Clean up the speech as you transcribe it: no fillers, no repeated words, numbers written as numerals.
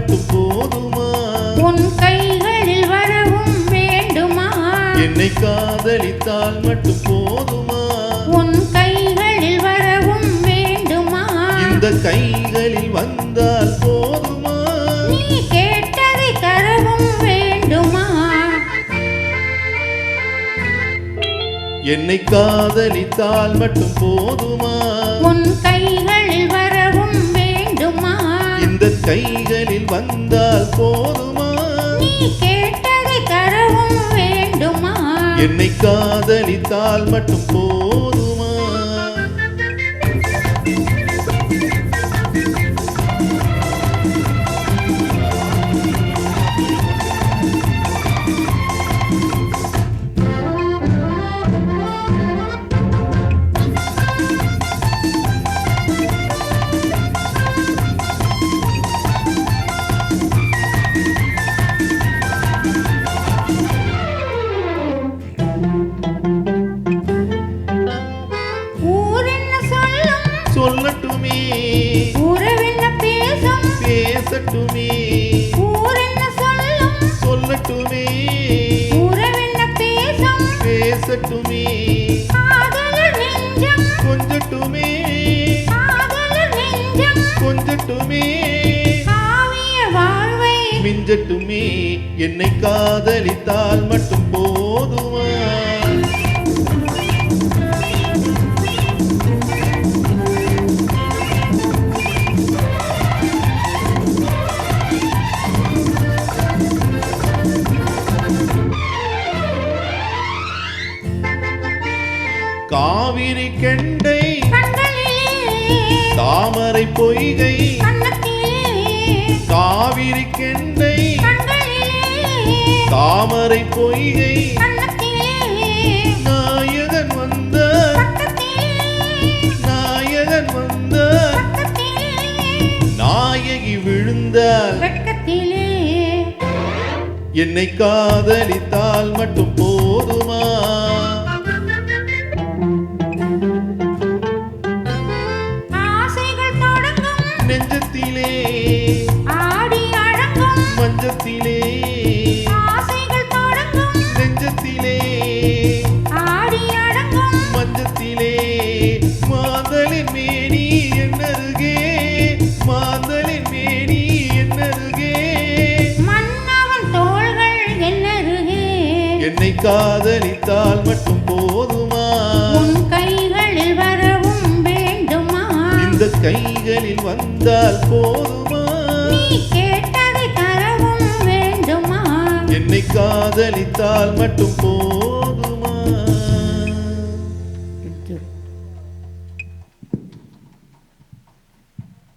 மட்டும் போதுமா? உன் கைகளில் வரவும் வேண்டுமா? என்னை காதலித்தால் மட்டும் போதுமா? உன் கைகளில் வரவும் வேண்டுமா? இந்த கைகளில் வந்தால் போதுமா? நீ கேட்டதை தரவும் வேண்டுமா? என்னை காதலித்தால் மட்டும் போதுமா? உன் கைகளில் வரவும் வேண்டுமா? இந்த கைகளில் வந்தால் போதுமா? நீ கேட்டதை தரவும் வேண்டுமா? என்னை காதலித்தால் மட்டும் போதுமா? சொல்லட்டுமே, உறவென்ன பேசும் பேசட்டுமே, ஊரென்ன சொல்லும் சொல்லட்டுமே, உறவென்ன பேசும் பேசட்டுமே, காதலர் நெஞ்சம் கொஞ்சட்டுமே, காதலர் நெஞ்சம் கொஞ்சட்டுமே, காவிய வாழ்வை மிஞ்சட்டுமே. என்னை காதலித்தால் மட்டும் போதுமா? காவிரி கெண்டை தாமரை பொய்கை, காவிரி கெண்டை தாமரை பொய்கை, நாயகன் வந்தார், நாயகன் வந்தார், நாயகி விழுந்தால் என்னை காதலித்தால் மட்டும் போதுமா? நெஞ்சத்திலே ஆடி அழகும் மஞ்சத்திலே, ஆசைகள் தொடங்கும் நெஞ்சத்திலே ஆடி அழகும் மஞ்சத்திலே, மாதலின் மேனி என்னருகே, மாதலின் மேனி என்னருகே, மன்னவன் தோள்கள் என்னருகே. என்னை காதலித்தால் மட்டும் போதுமா? உன் கைகளில் வரவும் வேண்டுமா? இந்த கைகளில் வந்தால் போதுமா? நீ கேட்டதை தரவும் வேண்டுமா? என்னை காதலித்தால் மட்டும் போதுமா?